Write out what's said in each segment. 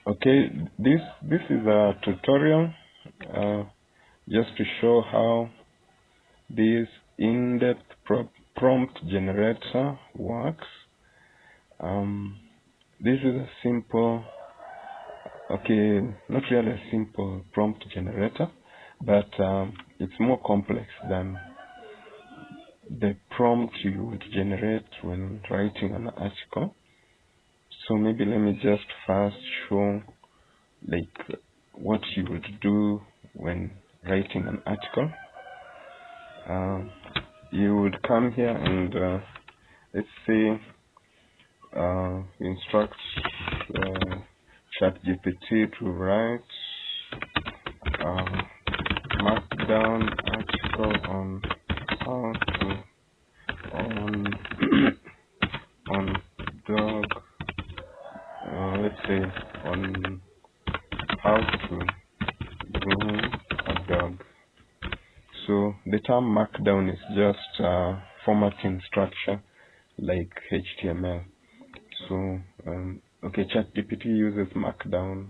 Okay, this is a tutorial just to show how this in-depth prompt generator works. This is a simple, okay, not really a simple prompt generator, but it's more complex than the prompt you would generate when writing an article. So maybe let me just first show like what you would do when writing an article. You would come here and let's say instruct ChatGPT to write markdown article on how to on dog, let's say on how to groom a dog. So the term markdown is just formatting structure like HTML. So okay, ChatGPT uses markdown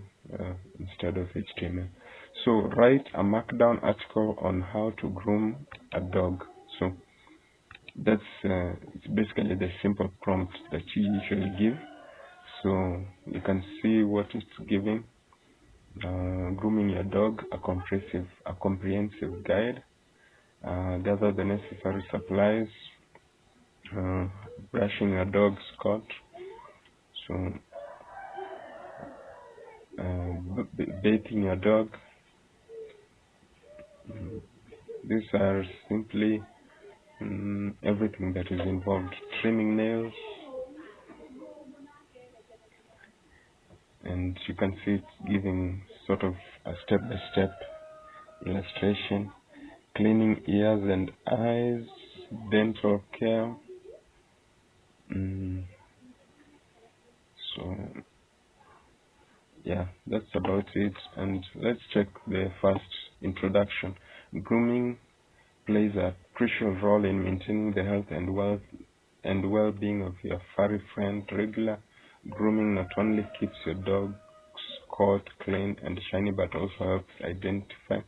instead of HTML. So write a markdown article on how to groom a dog. So that's it's basically the simple prompt that you usually give. So you can see what it's giving. Grooming your dog, a comprehensive guide. Gather the necessary supplies. Brushing your dog's coat. So bathing your dog. These are simply everything that is involved. Trimming nails. And you can see it's giving sort of a step-by-step illustration. Cleaning ears and eyes, dental care. So yeah, that's about it. And let's check the first introduction. Grooming plays a crucial role in maintaining the health and well-being of your furry friend. Regular grooming not only keeps your dog's coat clean and shiny, but also helps identify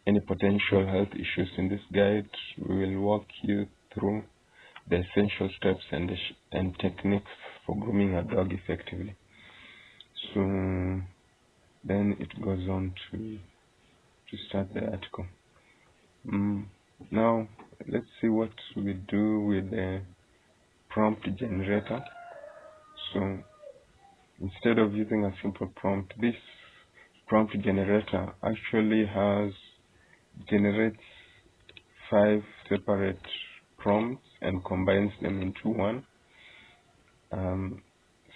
any potential health issues. In this guide, we will walk you through the essential steps and techniques for grooming a dog effectively. So then it goes on to start the article. Now let's see what we do with the prompt generator. So instead of using a simple prompt, this prompt generator actually generates 5 separate prompts and combines them into one,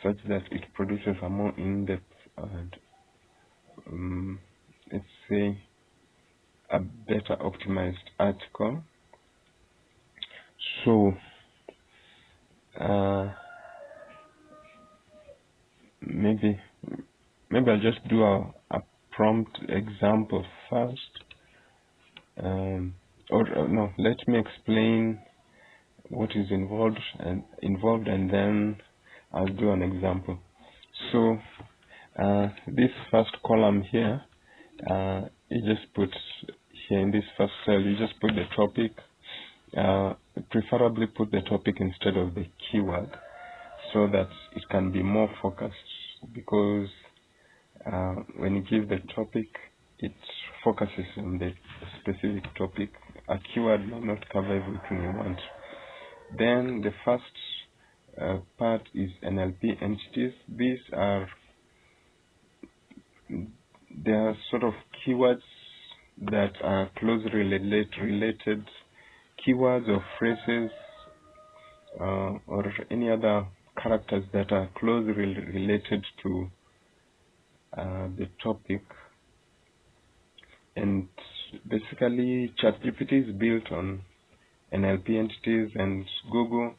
such that it produces a more in-depth and let's say a better optimized article. So maybe I'll just do a prompt example first. No, let me explain what is involved and then I'll do an example. So this first column here, you just put here in this first cell, you just put the topic. Preferably put the topic instead of the keyword, so that it can be more focused, because when you give the topic, it focuses on the specific topic. A keyword may not cover everything you want. Then the first part is NLP entities. These are sort of keywords that are closely related keywords or phrases or any other characters that are closely related to the topic. And basically ChatGPT is built on NLP entities, and Google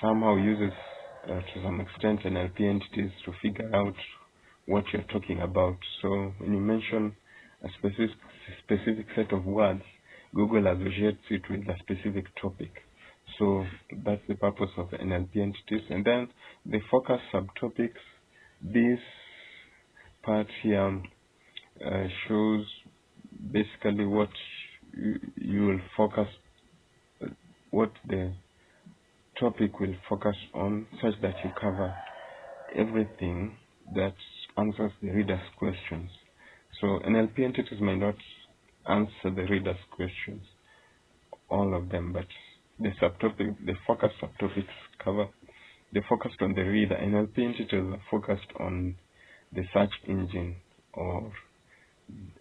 somehow uses to some extent NLP entities to figure out what you're talking about. So when you mention a specific set of words, Google associates it with a specific topic. So that's the purpose of NLP entities. And then the focus subtopics. This part here shows basically what you will focus, what the topic will focus on, such that you cover everything that answers the reader's questions. So NLP entities may not answer the reader's questions, all of them, but the focus subtopics cover. They focused on the reader. NLP entities are focused on the search engine or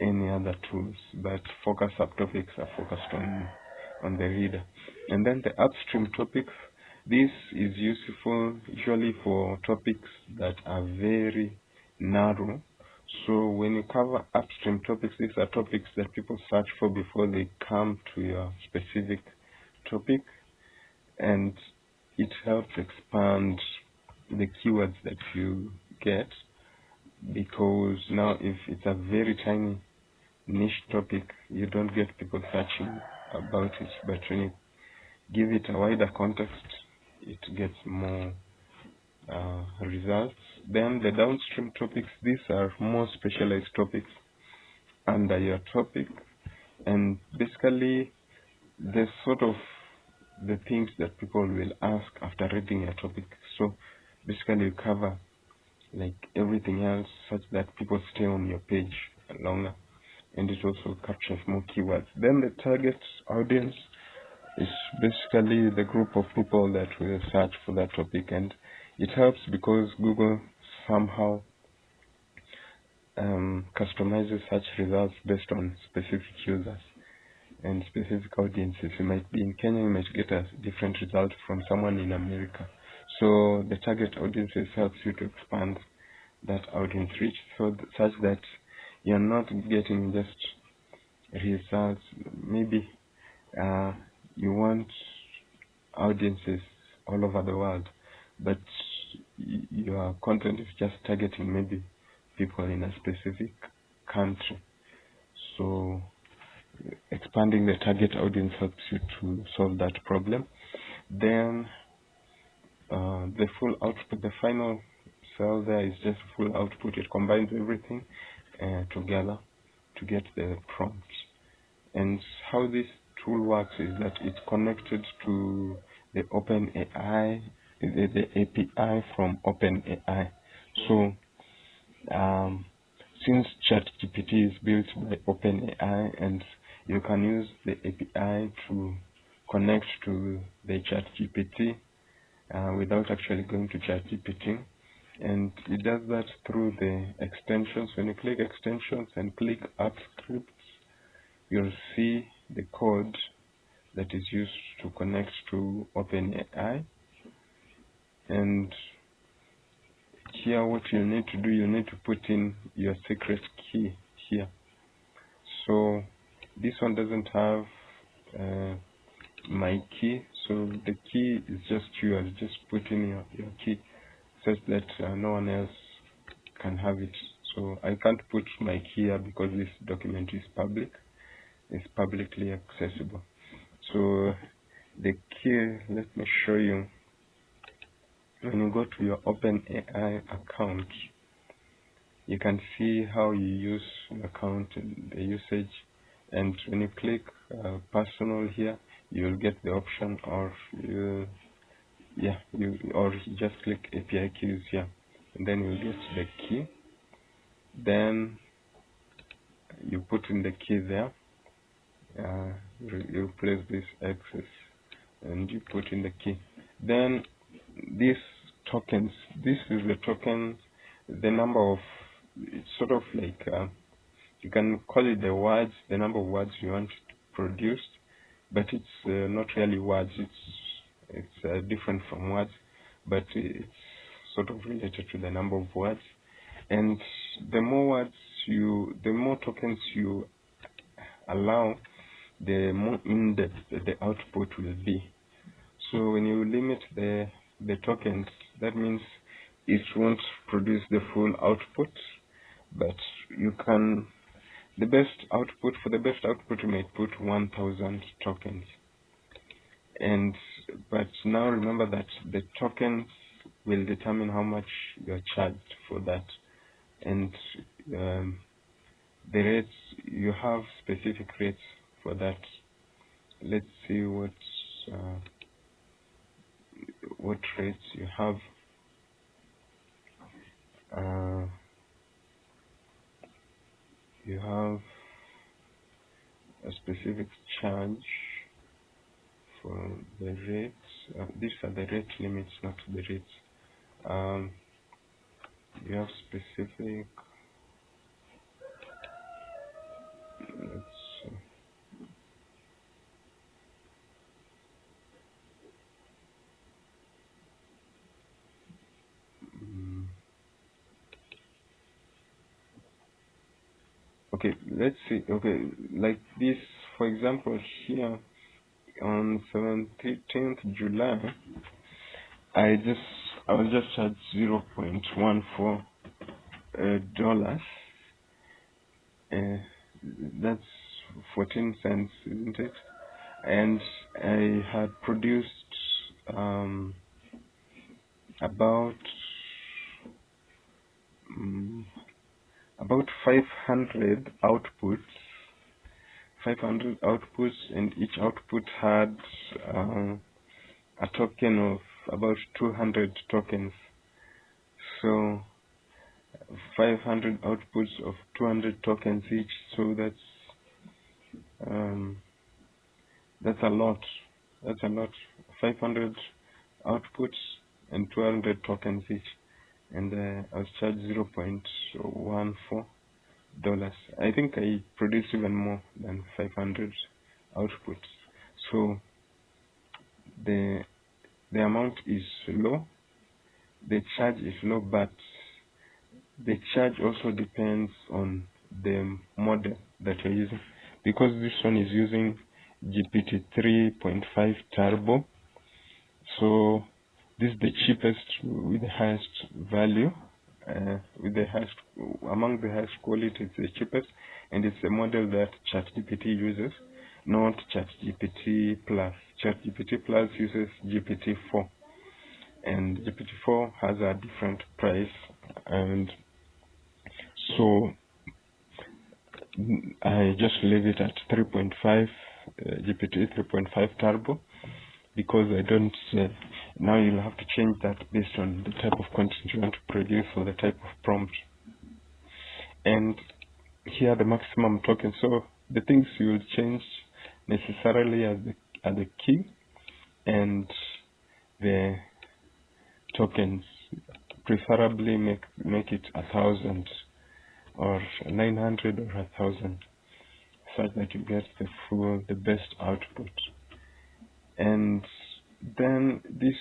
any other tools, but focus subtopics are focused on the reader. And then the upstream topics. This is useful usually for topics that are very narrow. So when you cover upstream topics, these are topics that people search for before they come to your specific topic, and it helps expand the keywords that you get, because now if it's a very tiny niche topic, you don't get people searching about it, but when you give it a wider context, it gets more results. Then the downstream topics, these are more specialized topics under your topic, and basically the sort of the things that people will ask after reading your topic. So basically you cover like everything else, such that people stay on your page longer, and it also captures more keywords. Then the target audience is basically the group of people that will search for that topic, and it helps because Google somehow customizes search results based on specific users and specific audiences. You might be in Kenya, you might get a different result from someone in America. So the target audiences helps you to expand that audience reach, so such that you're not getting just results. Maybe you want audiences all over the world, but your content is just targeting maybe people in a specific country. So expanding the target audience helps you to solve that problem. Then the full output, the final cell there is just full output. It combines everything together to get the prompt. And how this tool works is that it's connected to the OpenAI, the API from OpenAI. So since ChatGPT is built by OpenAI, and you can use the API to connect to the ChatGPT without actually going to ChatGPT, and it does that through the extensions. When you click extensions and click app scripts, you'll see the code that is used to connect to OpenAI. And here what you need to do, you need to put in your secret key here. So this one doesn't have my key, so the key is just yours. Just put in your key such that no one else can have it. So I can't put my key here because this document is public. It's publicly accessible. So the key, let me show you. When you go to your OpenAI account, you can see how you use the account and the usage. And when you click personal here, you'll get the option, or you just click API keys here, and then you'll get the key. Then you put in the key there. You place this access and you put in the key. Then these tokens, this is the token, the number of, it's sort of like you can call it the words, the number of words you want to produce, but it's not really words. It's different from words, but it's sort of related to the number of words. And the more words the more tokens you allow, the more in-depth the output will be. So when you limit the tokens, that means it won't produce the full output, but you can, for the best output you might put 1000 tokens. And but now remember that the tokens will determine how much you're charged for that, and the rates, you have specific rates for that. Let's see what rates you have. You have a specific charge for the rates. These are the rate limits, not the rates. You have specific. Let's see. Okay, let's see. Okay, like this, for example, here on 17th July, I was just charged $0.14 dollars. That's 14 cents, isn't it? And I had produced about 500 outputs, and each output had a token of about 200 tokens. So 500 outputs of 200 tokens each. So that's a lot. That's a lot. 500 outputs and 200 tokens each, and I was charged $0.14 dollars. I think I produced even more than 500 outputs. So the amount is low, the charge is low, but the charge also depends on the model that you're using, because this one is using GPT 3.5 Turbo. So this is the cheapest with the highest value, among the highest quality. It's the cheapest, and it's a model that ChatGPT uses, not ChatGPT Plus. ChatGPT Plus uses GPT-4, and GPT-4 has a different price, and so I just leave it at 3.5, GPT 3.5 Turbo, because I don't, now you'll have to change that based on the type of content you want to produce or the type of prompt. And here are the maximum tokens. So the things you will change necessarily are the key and the tokens. Preferably make it 1,000 or 900 or 1,000, such that you get the best output. And then this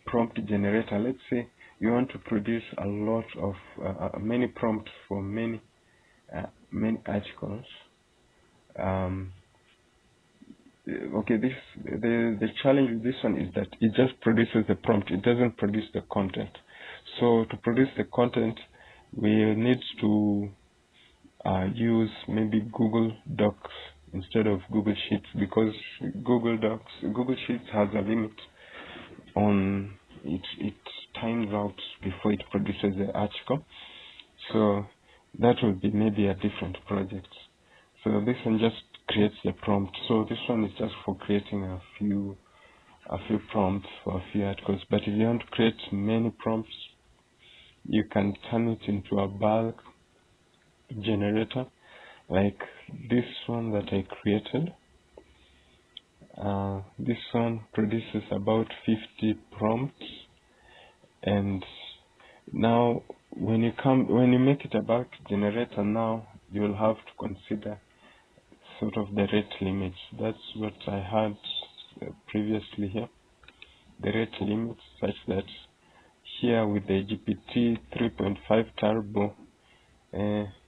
prompt generator, let's say you want to produce a lot of many prompts for many articles. Okay, the challenge with this one is that it just produces the prompt, it doesn't produce the content. So to produce the content, we need to use maybe Google Docs instead of Google Sheets, because Google Sheets has a limit on it times out before it produces the article. So that will be maybe a different project. So this one just creates the prompt. So this one is just for creating a few prompts for a few articles. But if you want to create many prompts, you can turn it into a bulk generator, like this one that I created. This one produces about 50 prompts, and now when you make it a bulk generator, now you will have to consider sort of the rate limits. That's what I had previously here, the rate limits, such that here with the GPT 3.5 Turbo,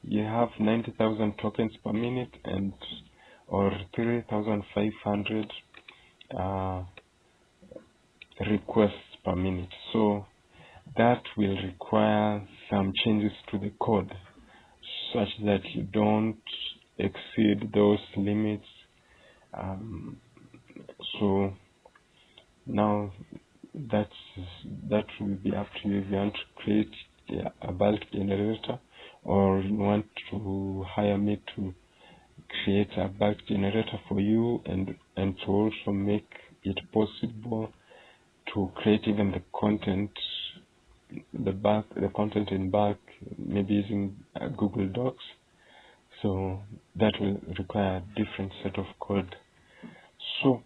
you have 90,000 tokens per minute or 3,500 requests per minute. So that will require some changes to the code, such that you don't exceed those limits So now that will be up to you if you want to create a bulk generator, or you want to hire me to create a bulk generator for you, and to also make it possible to create even the content, the content in bulk, maybe using Google Docs. So that will require a different set of code. So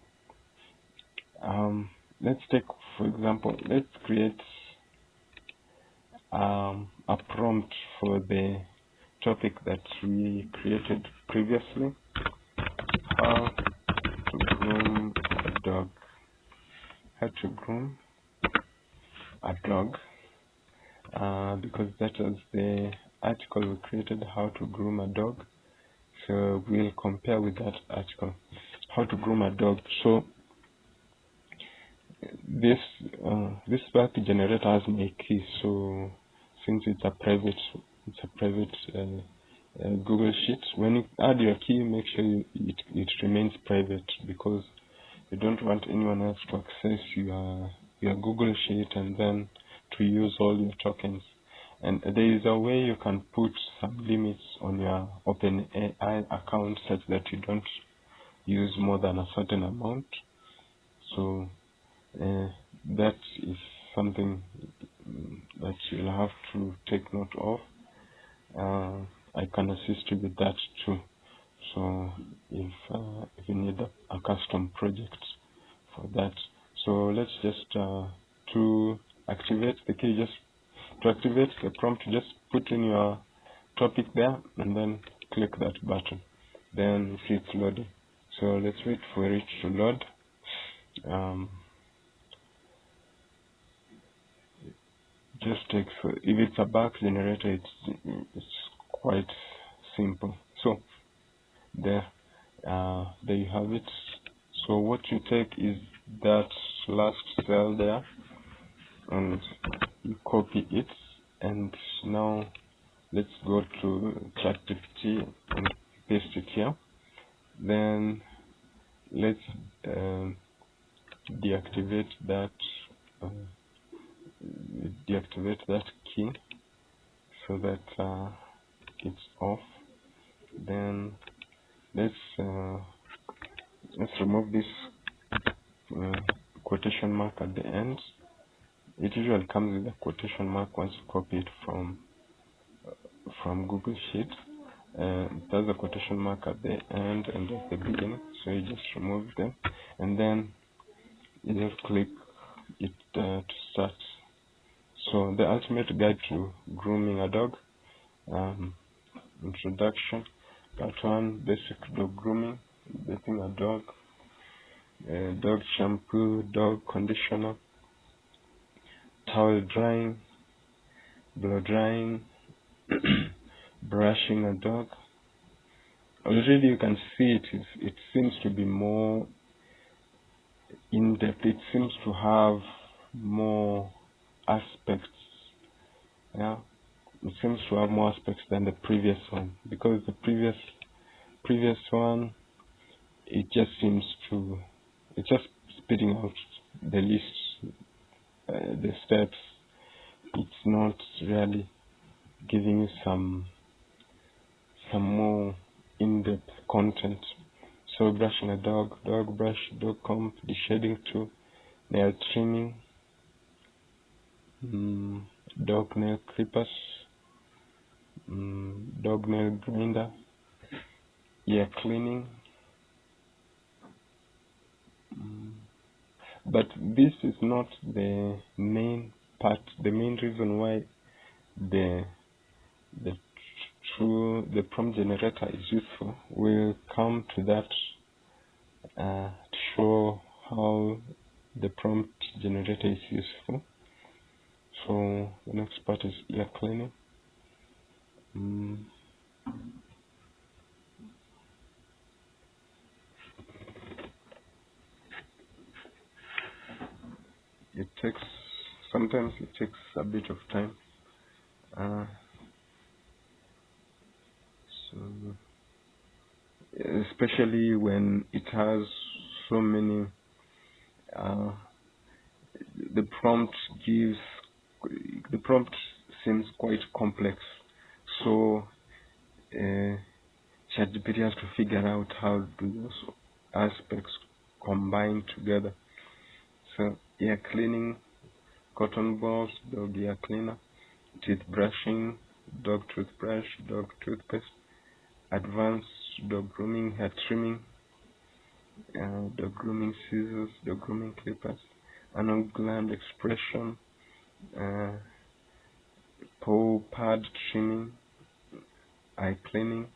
let's take, for example, let's create a prompt for the topic that we created previously: how to groom a dog. How to groom a dog, because that was the article we created, how to groom a dog. So we'll compare with that article, how to groom a dog. So this bulk generator has my key. So since it's a private Google Sheet, when you add your key, make sure it remains private, because you don't want anyone else to access your Google Sheet and then to use all your tokens. And there is a way you can put some limits on your OpenAI account such that you don't use more than a certain amount. So that is something that you'll have to take note of. I can assist you with that too. So if you need a custom project for that, so let's just to activate the key, just to activate the prompt, just put in your topic there and then click that button. Then you see it's loading. So let's wait for it to load. Just takes, if it's a bulk generator, it's quite simple. So there you have it. So what you take is that last cell there and you copy it, and now let's go to ChatGPT and paste it here. Then let's deactivate that key so that it's off. Then let's remove this quotation mark at the end. It usually comes with a quotation mark once you copy it from Google Sheet. There's a quotation mark at the end and at the beginning, so you just remove them, and then you just click it to start. So the ultimate guide to grooming a dog. Introduction. Part 1: basic dog grooming. Bathing a dog. Dog shampoo, dog conditioner, towel drying, blow drying, brushing a dog. Already you can see it seems to be more in depth. It seems to have more aspects. Yeah, it seems to have more aspects than the previous one, because the previous one, it's just spitting out the list, the steps. It's not really giving you some more in-depth content. So brushing a dog brush, dog comb, de-shedding too, nail trimming, dog nail clippers, dog nail grinder, ear cleaning. But this is not the main part. The main reason why the prompt generator is useful. We'll come to that to show how the prompt generator is useful. So the next part is ear cleaning. Sometimes it takes a bit of time. So especially when it has so many uh, the prompt gives the prompt seems quite complex, so ChatGPT has to figure out how do those aspects combine together. So ear cleaning, cotton balls, dog ear cleaner, teeth brushing, dog toothbrush, dog toothpaste, advanced dog grooming, hair trimming, dog grooming scissors, dog grooming clippers, anal gland expression, uh, paw pad trimming, eye cleaning,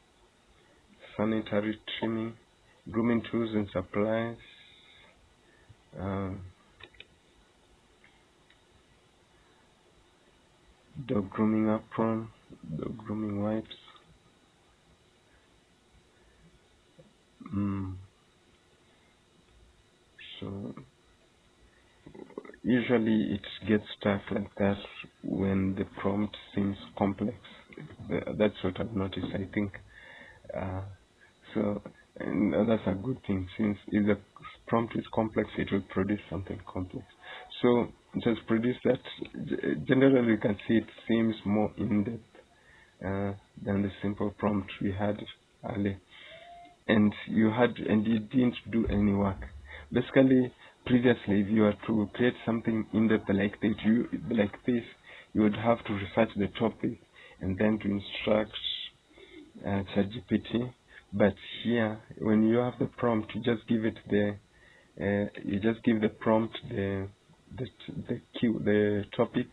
sanitary trimming, grooming tools and supplies, uh, dog grooming apron, dog grooming wipes. So usually it gets stuff like that when the prompt seems complex. That's what I've noticed, I think. Uh, so and that's a good thing, since if the prompt is complex, it will produce something complex. So just produce that. Generally, you can see it seems more in-depth than the simple prompt we had earlier. And you didn't do any work. Basically, previously, if you were to create something in depth like this, you would have to research the topic and then to instruct ChatGPT. But here, when you have the prompt, you just give it the prompt the topic.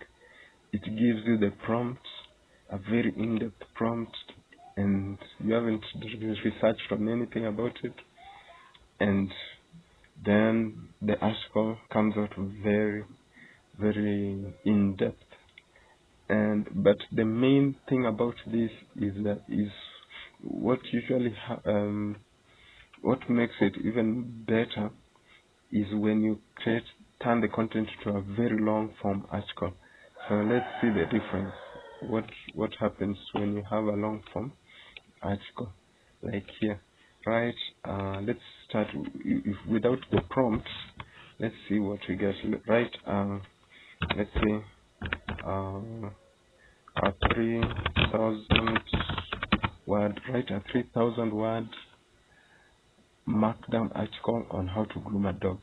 It gives you the prompt, a very in-depth prompt, and you haven't researched on anything about it, and then the article comes out very, very in-depth. But the main thing about this is what usually what makes it even better is when you turn the content to a very long form article. So let's see the difference. What happens when you have a long form article like here, right? Let's start without the prompts. Let's see what we get. Right? Let's say a 3,000 word. Write a 3,000 word markdown article on how to groom a dog.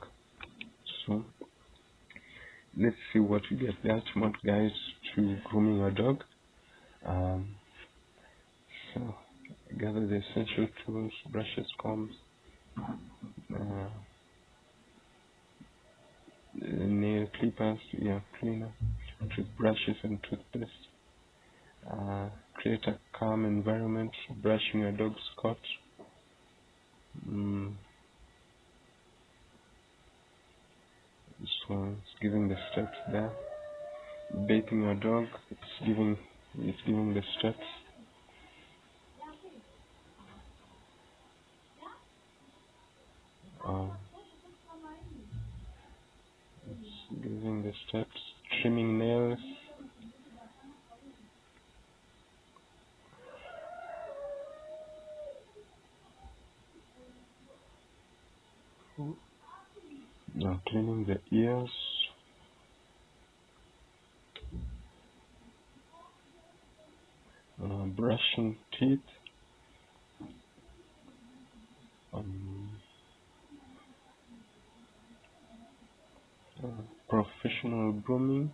So let's see what we get. The ultimate guide to grooming a dog. So gather the essential tools: brushes, combs, nail clippers, ear cleaner, toothbrushes and toothpaste. Create a calm environment for brushing your dog's coat. This one's giving the steps there. Bathing your dog, it's giving the steps. It's giving the steps. Trimming nails. Now cleaning the ears. Brushing teeth. Professional grooming.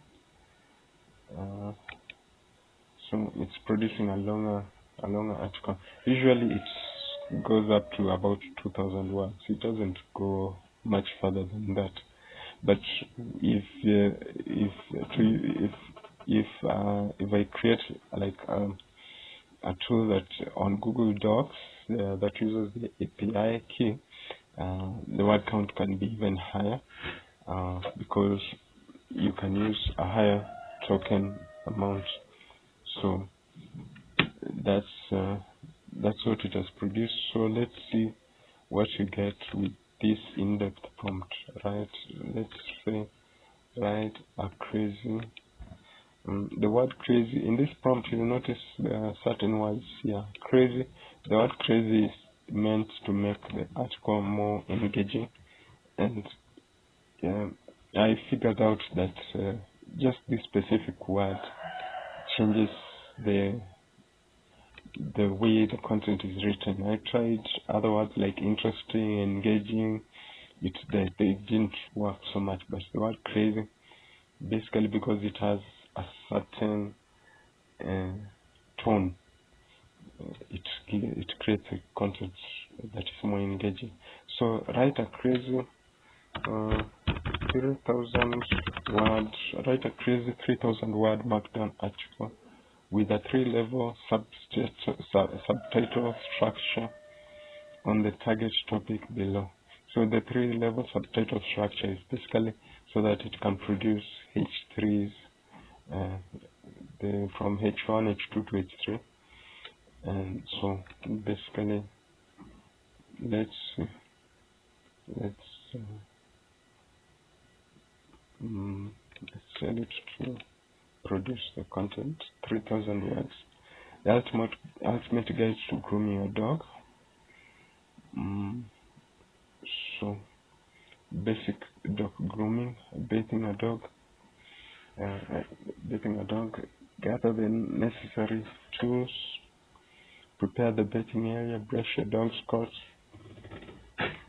So it's producing a longer article. Usually it goes up to about 2,000 words. It doesn't go much further than that. But if I create like a tool that on Google Docs that uses the API key, the word count can be even higher because you can use a higher token amount. So that's what it has produced. So let's see what you get with this in-depth prompt. Right? Let's say write a crazy. The word crazy in this prompt, you'll notice there are certain words here. Crazy. The word crazy is meant to make the article more engaging, and I figured out that just this specific word changes the way the content is written. I tried other words like interesting, engaging. They didn't work so much, but the word crazy, basically because it has a certain tone, it creates a content that is more engaging. So write a crazy 3,000 words. Write a crazy 3,000 word markdown article with a 3-level subtitle structure on the target topic below. So the 3-level subtitle structure is basically so that it can produce H3s from H1, H2 to H3. And so basically, let's set it to produce the content 3,000 words. The ultimate guide to grooming a dog. So basic dog grooming, bathing a dog. Gather the necessary tools. Prepare the bathing area. Brush your dog's coat.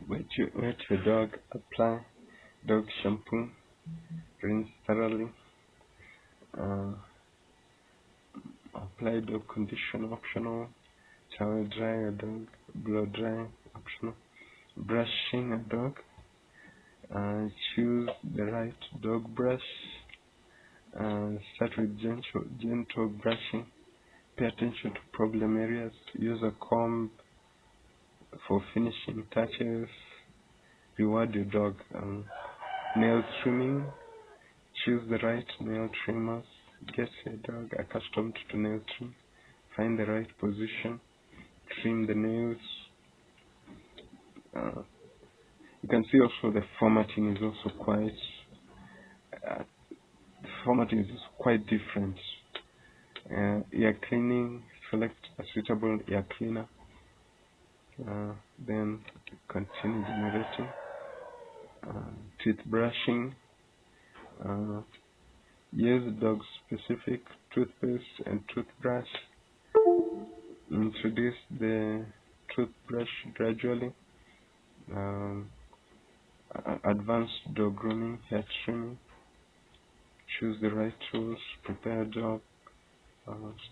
Wet your dog. Apply dog shampoo. Rinse thoroughly. Apply dog conditioner optional. Towel dry a dog. Blow dry optional. Brushing a dog. Choose the right dog brush. Start with gentle brushing. Pay attention to problem areas. Use a comb for finishing touches. Reward your dog. Nail trimming. Choose the right nail trimmers. Get your dog accustomed to nail trim. Find the right position. Trim the nails. You can see also the formatting is also quite different. Ear cleaning. Select a suitable ear cleaner. Then continue generating. Teeth brushing. Use dog specific toothpaste and toothbrush. Introduce the toothbrush gradually. Advanced dog grooming, hair trimming. Choose the right tools. Prepare a dog.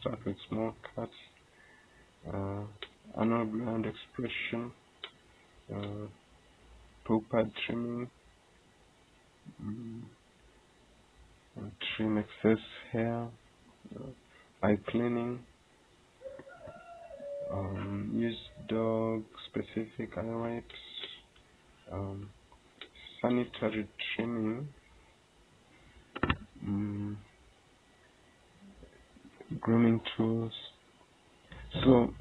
Start with small cuts. Anal gland expression. Toe pad trimming. Trim excess hair. Eye cleaning. Use dog specific eye wipes. Sanitary trimming. Grooming tools. So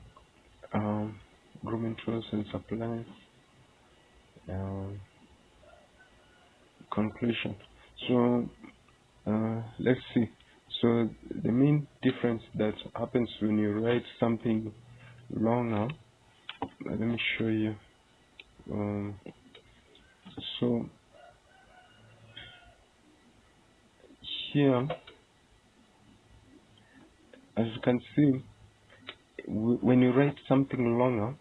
grooming tools and supplies. Conclusion. So let's see. So the main difference that happens when you write something longer, let me show you. So here, as you can see, when you write something longer,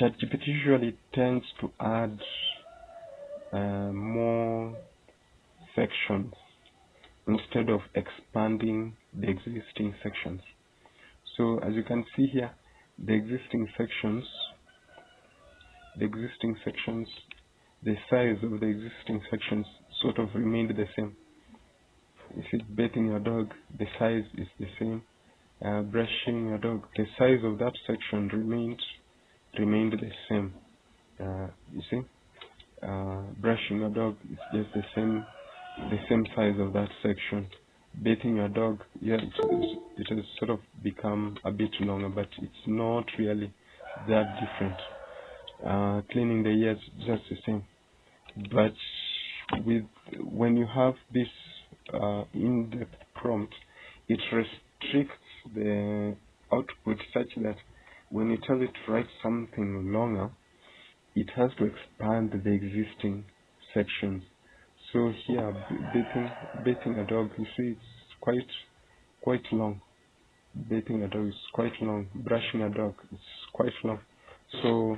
ChatGPT usually tends to add more sections instead of expanding the existing sections. So as you can see here, the existing sections, the size of the existing sections sort of remained the same. If it's bathing your dog, the size is the same. Brushing your dog, the size of that section remained the same. You see, brushing your dog is just the same size of that section. Bathing your dog, yeah, it has sort of become a bit longer, but it's not really that different. Cleaning the ears, just the same. But when you have this in-depth prompt, it restricts the output such that when you tell it to write something longer, it has to expand the existing sections. So here, bathing a dog, you see it's quite long. Bathing a dog is quite long. Brushing a dog is quite long. So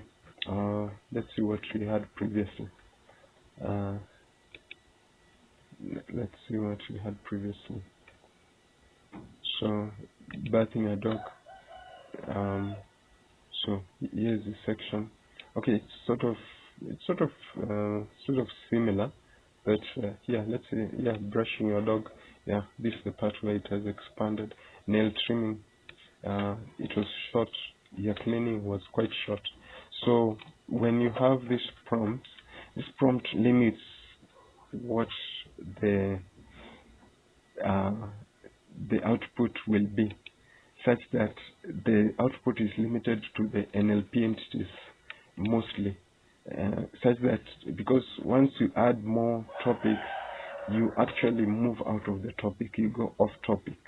let's see what we had previously. Let's see what we had previously. So bathing a dog. So here's the section. Okay, it's sort of similar, but yeah, let's say, yeah, brushing your dog. Yeah, this is the part where it has expanded. Nail trimming, it was short. Your cleaning was quite short. So when you have this prompt limits what the output will be, such that the output is limited to the NLP entities mostly, such that because once you add more topics, you actually move out of the topic, you go off topic.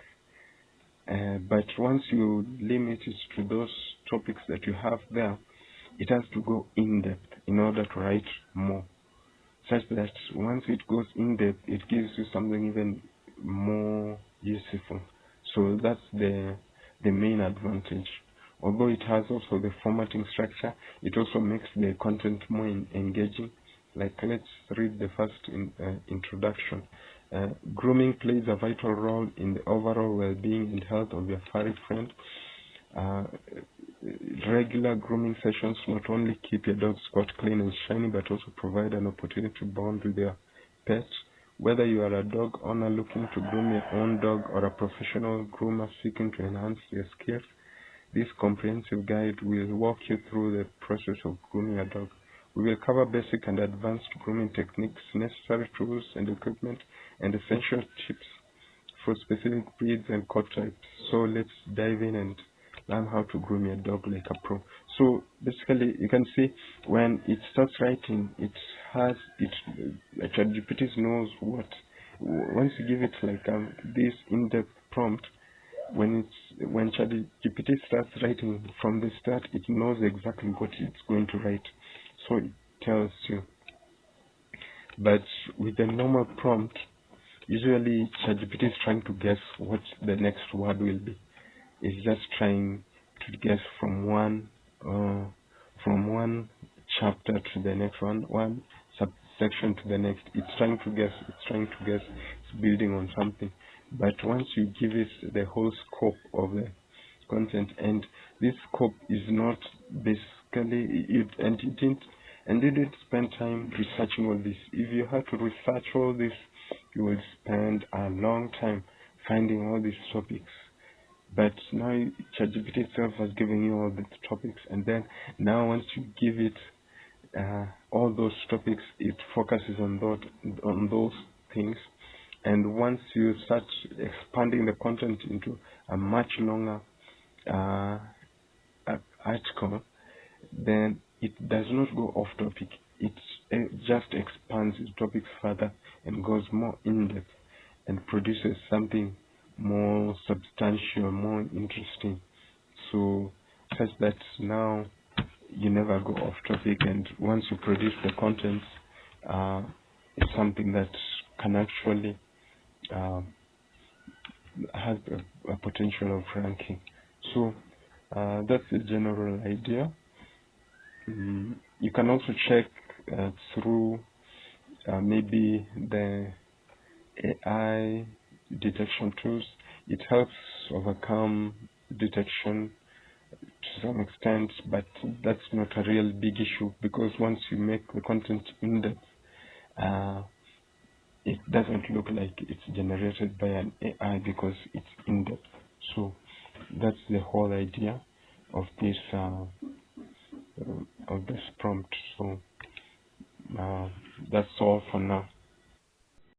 But once you limit it to those topics that you have there, it has to go in depth in order to write more, such that once it goes in depth, it gives you something even more useful. So that's the main advantage. Although it has also the formatting structure, it also makes the content more engaging. Like, let's read the first introduction. Grooming plays a vital role in the overall well-being and health of your furry friend. Regular grooming sessions not only keep your dog's coat clean and shiny, but also provide an opportunity to bond with your pet. Whether you are a dog owner looking to groom your own dog or a professional groomer seeking to enhance your skills, this comprehensive guide will walk you through the process of grooming a dog. We will cover basic and advanced grooming techniques, necessary tools and equipment, and essential tips for specific breeds and coat types. So let's dive in and learn how to groom your dog like a pro. So basically, you can see when it starts writing, like ChatGPT knows what. Once you give it like this in-depth prompt, when ChatGPT starts writing from the start, it knows exactly what it's going to write, so it tells you. But with the normal prompt, usually ChatGPT is trying to guess what the next word will be. It's just trying to guess from one chapter to the next one subsection to the next. It's trying to guess. It's building on something. But once you give it the whole scope of the content, and this scope is not basically you didn't spend time researching all this. If you had to research all this, you will spend a long time finding all these topics. But now ChatGPT itself has given you all the topics, and then now once you give it all those topics, it focuses on those things. And once you start expanding the content into a much longer article, then it does not go off topic. It just expands the topics further and goes more in depth and produces something more substantial, more interesting. So such that now you never go off topic, and once you produce the content, it's something that can actually has a potential of ranking. So that's the general idea. You can also check through maybe the AI detection tools. It helps overcome detection to some extent, but that's not a real big issue, because once you make the content in depth, it doesn't look like it's generated by an AI because it's in depth. So that's the whole idea of this prompt. So that's all for now.